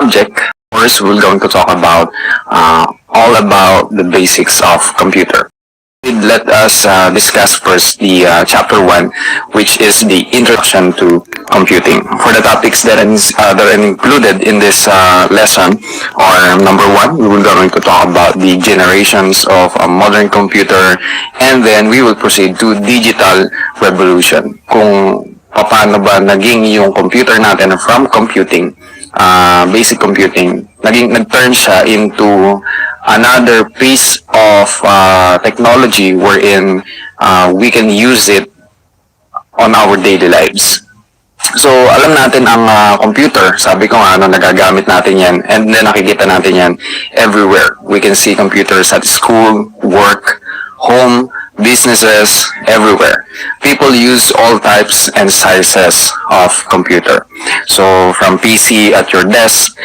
subject, of course, we're going to talk about all about the basics of computer. Let us discuss first the chapter 1, which is the introduction to computing. For the topics that are included in this lesson are number 1, we will going to talk about the generations of a modern computer, and then we will proceed to digital revolution. Kung paano ba naging yung computer natin from computing, basic computing, nag-turn siya into another piece of technology wherein we can use it on our daily lives. So, alam natin ang computer, sabi ko nga, nagagamit natin yan, and then nakikita natin yan everywhere. We can see computers at school, work, home, businesses, everywhere. People use all types and sizes of computer. So, from PC at your desk,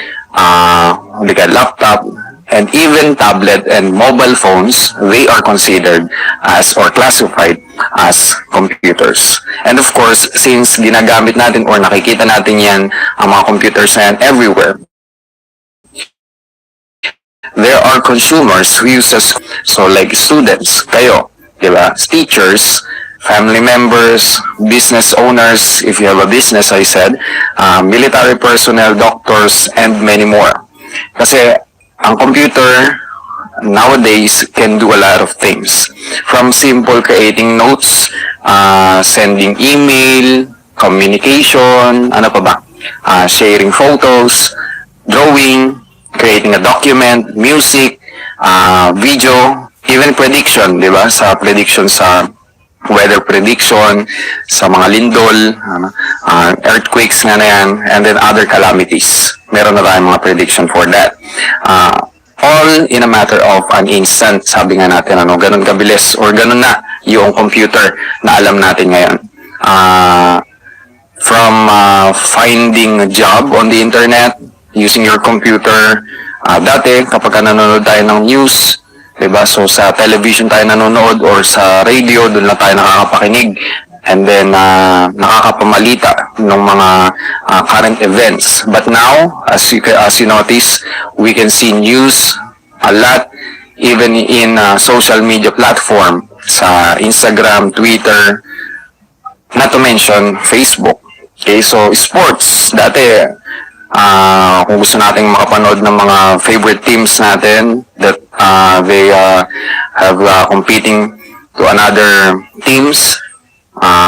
laptop, and even tablet and mobile phones, they are considered as or classified as computers. And of course, since ginagamit natin or nakikita natin yan, ang mga computers na yan everywhere, there are consumers who uses, so like students, kayo, diba? Teachers, family members, business owners, if you have a business, I said, military personnel, doctors, and many more. Kasi ang computer nowadays can do a lot of things. From simple creating notes, sending email, communication, ano pa ba? Sharing photos, drawing, creating a document, music, video, even prediction, di ba? Sa prediction sa weather prediction, sa mga lindol, earthquakes na yan, and then other calamities. Meron na tayong mga prediction for that. All in a matter of an instant, sabi nga natin, ganun kabilis, or ganun na yung computer na alam natin ngayon. From finding a job on the internet, using your computer, dati, kapag nanonood tayo ng news, diba? So, sa television tayo nanonood or sa radio, doon lang tayo nakakapakinig. And then, nakakapamalita ng mga current events. But now, as you notice, we can see news a lot, even in social media platform, sa Instagram, Twitter, not to mention Facebook. Okay, so sports, dati, kung gusto nating makapanood ng mga favorite teams natin that they have competing to another teams,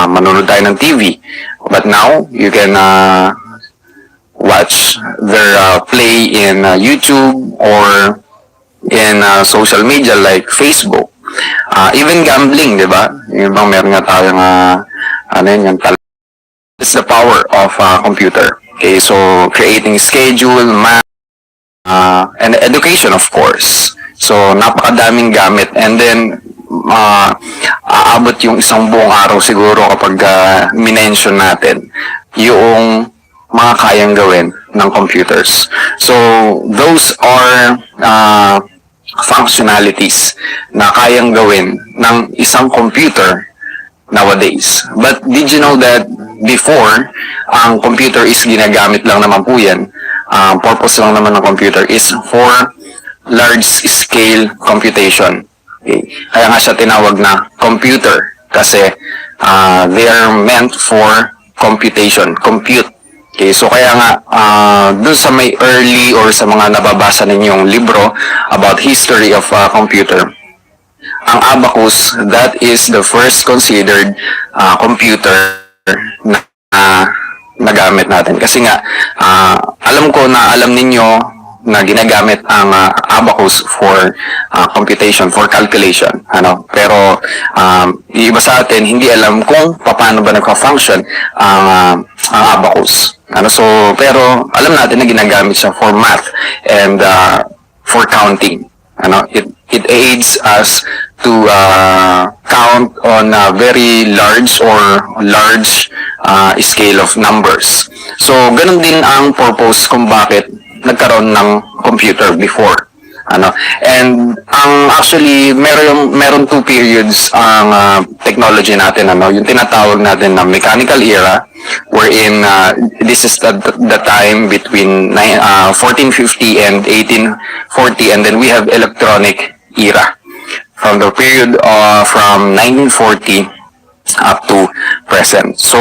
manonood tayo ng TV. But now, you can watch their play in YouTube or in social media like Facebook. Even gambling, di ba? Yung bang meron nga tayong it's the power of computer. Okay, so creating schedule, math, and education, of course. So, napakadaming gamit. And then, aabot yung isang buong araw siguro kapag minention natin yung mga kayang gawin ng computers. So, those are functionalities na kayang gawin ng isang computer nowadays. But did you know that before, ang computer is ginagamit lang naman po yan. Purpose lang naman ng computer is for large-scale computation. Okay. Kaya nga siya tinawag na computer kasi they are meant for computation, compute. Okay, so kaya nga dun sa may early or sa mga nababasa ninyong libro about history of computer, ang abacus, that is the first considered computer na nagamit natin. Kasi nga, alam ko na alam ninyo na ginagamit ang abacus for computation, for calculation. Pero iba sa atin, hindi alam kung paano ba nagka-function ang abacus. Pero alam natin na ginagamit siya for math and for counting. It aids us to count on a very large or large scale of numbers. So, ganun din ang purpose kung bakit nagkaroon ng computer before. And actually meron two periods ang technology natin, yung tinatawag natin na mechanical era, wherein this is the time between 1450 and 1840, and then we have electronic era from the period from 1940 up to present. So,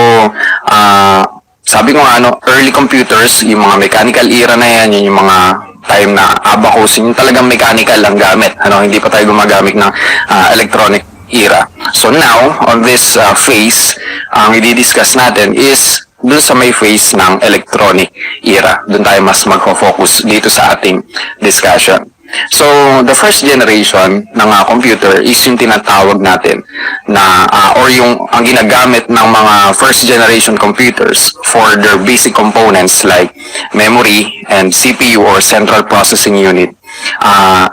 sabi ko nga, early computers, yung mga mechanical era na yan, yun yung mga time na abacus, yung talagang mechanical ang gamit. Hindi pa tayo gumagamit ng electronic era. So now, on this phase, ang i-discuss natin is dun sa may phase ng electronic era. Dun tayo mas mag-focus dito sa ating discussion. So, the first generation ng computer is yung tinatawag natin na, or yung ang ginagamit ng mga first generation computers for their basic components like memory and CPU or central processing unit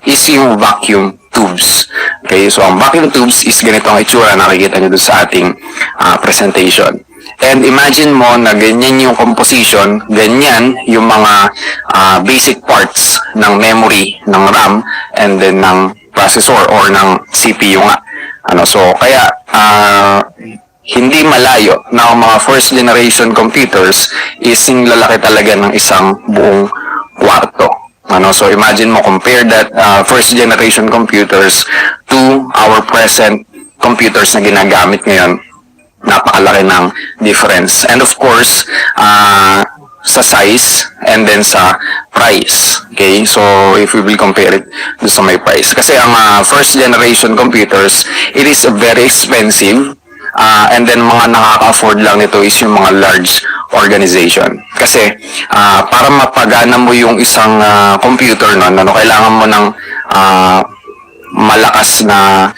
is yung vacuum tubes. Okay, so ang vacuum tubes is ganito ang itsura na nakikita nyo doon sa ating presentation. And imagine mo na ganyan yung composition, ganyan yung mga basic parts ng memory, ng RAM, and then ng processor or ng CPU nga. So, kaya hindi malayo na ang mga first generation computers is yung lalaki talaga ng isang buong kwarto. So, imagine mo, compare that first generation computers to our present computers na ginagamit ngayon. Napakalaki ng difference. And of course, sa size and then sa price. Okay? So, if we will compare it sa may price. Kasi ang first generation computers, it is very expensive. And then mga nakaka-afford lang nito is yung mga large organization. Kasi para mapagana mo yung isang computer kailangan mo ng malakas na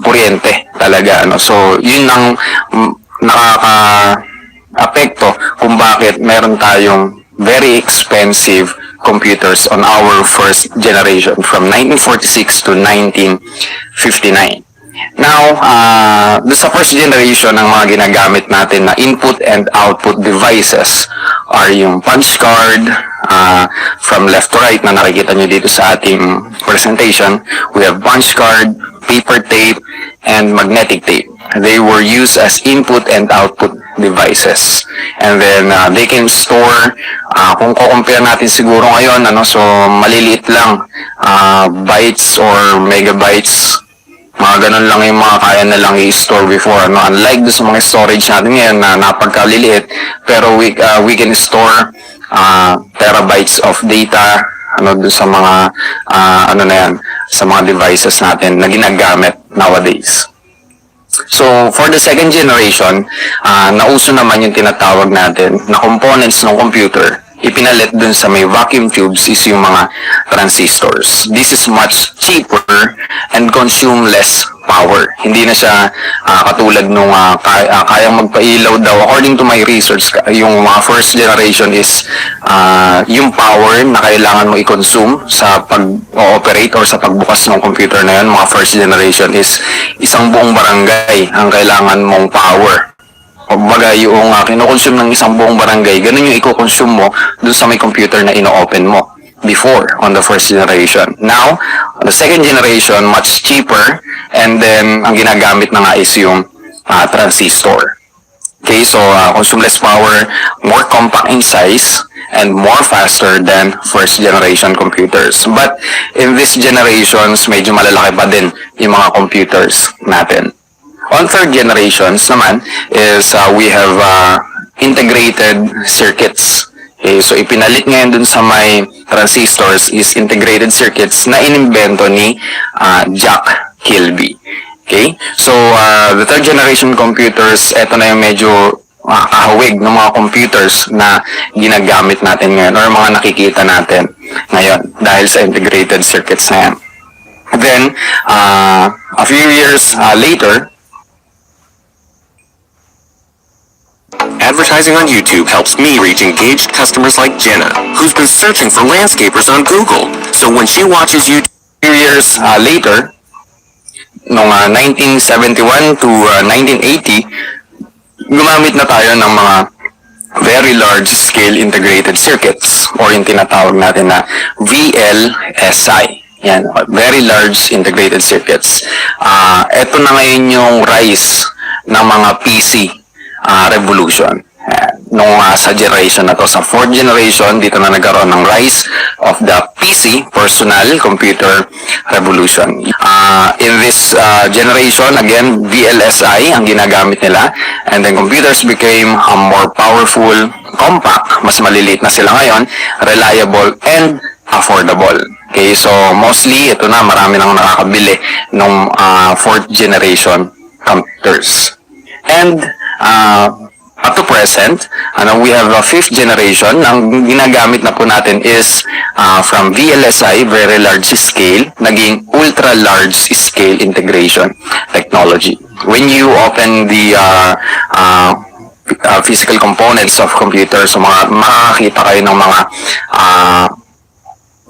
kuryente talaga. So, yun ang nakaka-apekto kung bakit meron tayong very expensive computers on our first generation from 1946 to 1959. Now, doon sa first generation, ang mga ginagamit natin na input and output devices are yung punch card, from left to right na nakikita nyo dito sa ating presentation. We have punch card, paper tape, and magnetic tape. They were used as input and output devices. And then, they can store, kung kukumpare natin siguro ngayon, so maliliit lang, bytes or megabytes, mga ganun lang yung mga kaya na lang i-store before. Unlike doon sa mga storage natin ngayon na napagkaliliit, pero we can store terabytes of data doon sa mga sa mga devices natin na ginagamit nowadays. So, for the second generation, nauso naman yung tinatawag natin na components ng computer. Ipinalit dun sa may vacuum tubes is yung mga transistors. This is much cheaper and consume less power. Hindi na siya katulad nung kayang magpailaw daw. According to my research, yung mga first generation is yung power na kailangan mo i-consume sa pag-ooperate or sa pagbukas ng computer na yun, mga first generation is isang buong barangay ang kailangan mong power. Kumbaga, yung kinokonsume ng isang buong barangay, ganun yung i-consume mo dun sa may computer na ino-open mo before on the first generation. Now, on the second generation, much cheaper, and then ang ginagamit na nga is yung transistor. Okay, so consume less power, more compact in size, and more faster than first generation computers. But in these generations, medyo malalaki pa din yung mga computers natin. On third generations naman is we have integrated circuits. Okay, so ipinalit ngayon dun sa may transistors is integrated circuits na inimbento ni Jack Kilby. Okay, so the third generation computers, eto na yung medyo kahawig ng mga computers na ginagamit natin ngayon or mga nakikita natin ngayon dahil sa integrated circuits na yan. Then, a few years later, advertising on YouTube helps me reach engaged customers like Jenna, who's been searching for landscapers on Google. So when she watches YouTube, few years later, noong 1971 to 1980, gumamit na tayo ng mga very large-scale integrated circuits or yung tinatawag natin na VLSI. Yan, very large integrated circuits. Ito na ngayon yung rise ng mga PC revolution. sa generation na to. Sa fourth generation, dito na nagkaroon ng rise of the PC, personal computer revolution. In this generation, again, VLSI ang ginagamit nila, and then computers became more powerful, compact, mas maliliit na sila ngayon, reliable, and affordable. Okay, so mostly, ito na, marami nang nakakabili ng fourth generation computers. And up to present, we have a fifth generation. Ang ginagamit na po natin is from VLSI, very large scale, naging ultra large scale integration technology. When you open the physical components of computers, so makakakita kayo ng mga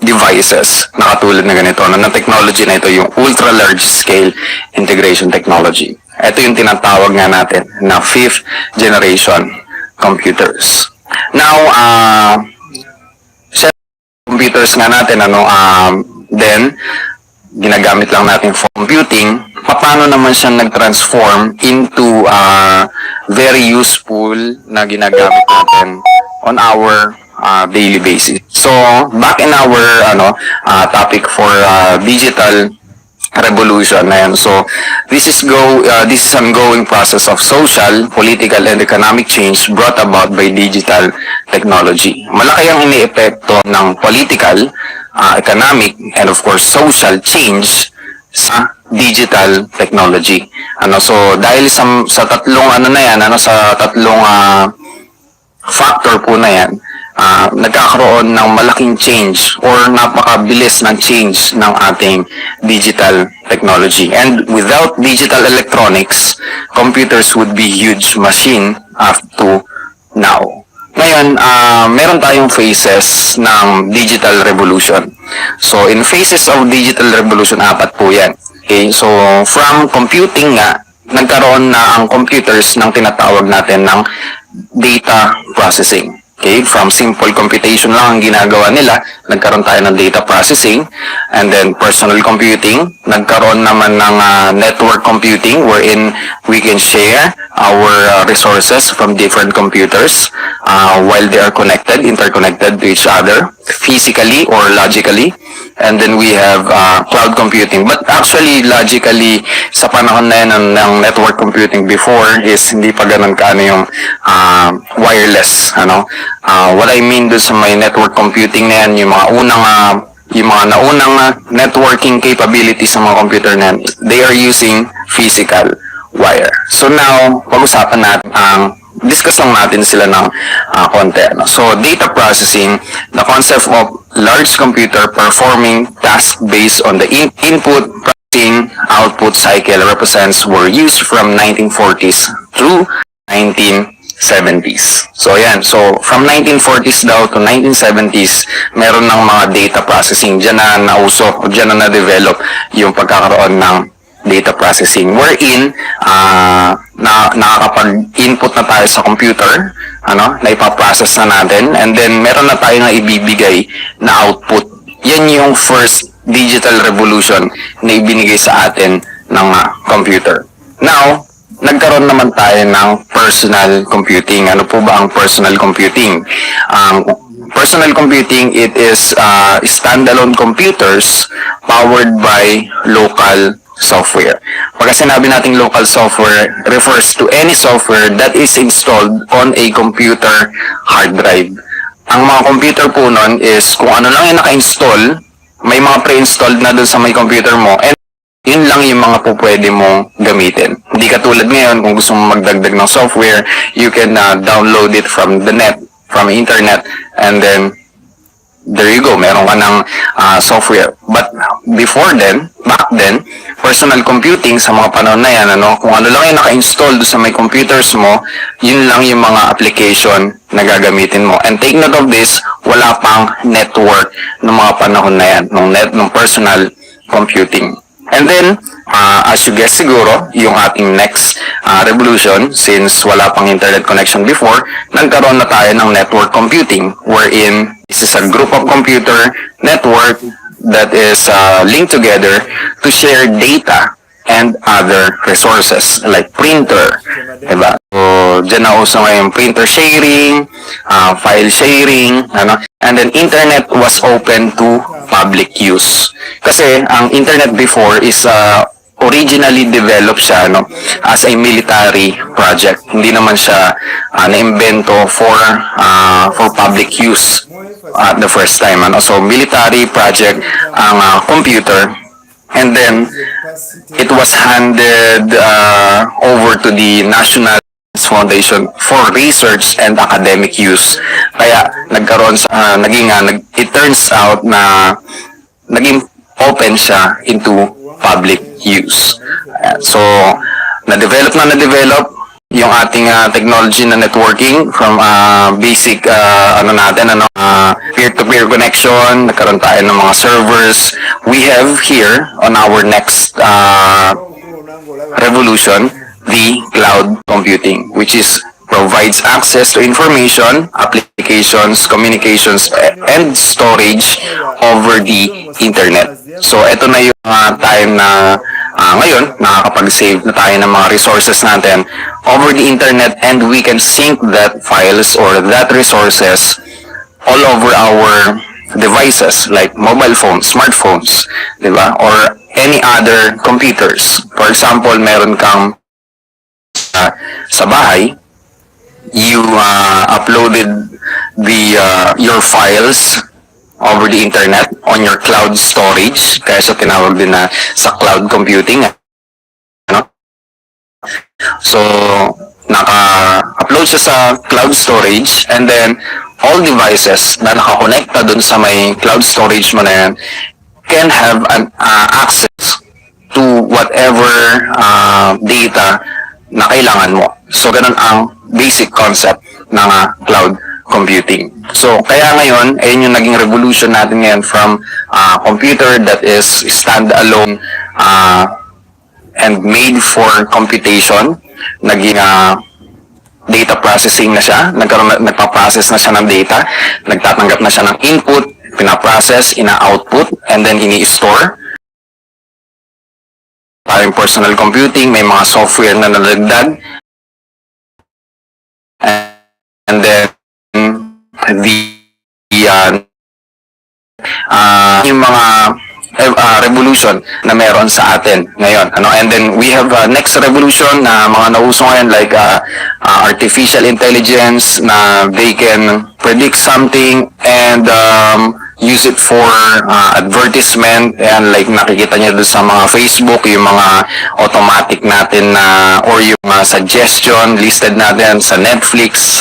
devices na katulad na ganito. Na technology na ito, yung ultra large scale integration technology. Ito yung tinatawag nga natin na fifth generation computers. Now, computers nga natin, then, ginagamit lang natin for computing, paano naman siya nag-transform into very useful na ginagamit natin on our daily basis. So, back in our topic for digital revolution na yan. So, this is ongoing process of social, political, and economic change brought about by digital technology. Malaki ang iniepekto ng political, economic, and of course, social change sa digital technology. So, dahil sa tatlong sa tatlong factor po na yan, nagkakaroon ng malaking change or napakabilis ng change ng ating digital technology. And without digital electronics, computers would be huge machine up to now. Ngayon, meron tayong phases ng digital revolution. So, in phases of digital revolution, 4 po yan. Okay? So, from computing nga, nagkaroon na ang computers ng tinatawag natin ng data processing. Okay, from simple computation lang ang ginagawa nila, nagkaroon tayo ng data processing, and then personal computing, nagkaroon naman ng network computing wherein we can share our resources from different computers while they are interconnected to each other, physically or logically. And then we have cloud computing. But actually, logically, sa panahon na yan ng network computing before is hindi pa ganun kaano yung wireless. What I mean doon sa may network computing na yan, yung mga naunang networking capabilities ng mga computer na yan, they are using physical wire. So now, pag-usapan natin discuss lang natin sila ng konti. So, data processing, the concept of large computer performing tasks based on the input, processing, output cycle represents were used from 1940s through 1970s. So, yan. So, from 1940s daw to 1970s, meron ng mga data processing. Diyan na nauso, diyan na na-develop yung pagkakaroon ng data processing wherein nakakapag-input na tayo sa computer, na ipaprocess na natin, and then meron na tayo na ibibigay na output. Yan yung first digital revolution na ibinigay sa atin ng computer. Now, nagkaroon naman tayo ng personal computing. Ano po ba ang personal computing? Personal computing, it is standalone computers powered by local software. Pagka sinabi nating local software, refers to any software that is installed on a computer hard drive. Ang mga computer po nun is kung ano lang yung naka-install, may mga pre-installed na dun sa may computer mo, and yun lang yung mga po pwede mong gamitin. Hindi katulad ngayon, kung gusto mong magdagdag ng software, you can download it from the net, from internet, and then there you go, meron ka ng software. But before then, back then, personal computing sa mga panahon na yan, kung ano lang yung naka-install sa may computers mo, yun lang yung mga application na gagamitin mo. And take note of this, wala pang network ng mga panahon na yan, ng personal computing. And then, as you guess siguro, yung ating next revolution, since wala pang internet connection before, nagkaroon na tayo ng network computing, wherein this is a group of computer network that is linked together to share data and other resources like printer, diba? So, dyan na uso ngayon printer sharing, file sharing, ano? And then internet was open to public use. Kasi ang internet before is originally developed siya as a military project. Hindi naman siya na-invento for public use at the first time. So military project ang computer, and then it was handed over to the National Foundation for research and academic use. Kaya nagkaroon sa it turns out na naging open siya into public use. So na-develop yung ating technology na networking from basic peer-to-peer connection, nagkaroon tayo ng mga servers. We have here on our next revolution the cloud computing, which is provides access to information, applications, communications, and storage over the internet. So, ito na yung time na ngayon, nakakapag-save na tayo ng mga resources natin over the internet, and we can sync that files or that resources all over our devices like mobile phones, smartphones, di ba? Or any other computers. For example, meron kang sa bahay, you uploaded your files over the internet on your cloud storage, kaya siya tinawag din na sa cloud computing. So, naka-upload siya sa cloud storage, and then all devices na nakakonekta dun sa may cloud storage mo na yan can have an access to whatever data na kailangan mo. So, ganun ang basic concept ng cloud computing. So, kaya ngayon, ayun yung naging revolution natin ngayon from computer that is standalone and made for computation, naging data processing na siya, nagpa-process na siya ng data, nagtatanggap na siya ng input, pinaprocess, ina-output, and then ini-store. Parang personal computing, may mga software na nalagdag, and then yung mga revolution na meron sa atin ngayon, and then we have next revolution na mga nauso ngayon like artificial intelligence, na they can predict something and use it for advertisement, and like nakikita niyo doon sa mga Facebook, yung mga automatic natin na or yung suggestion listed natin sa Netflix,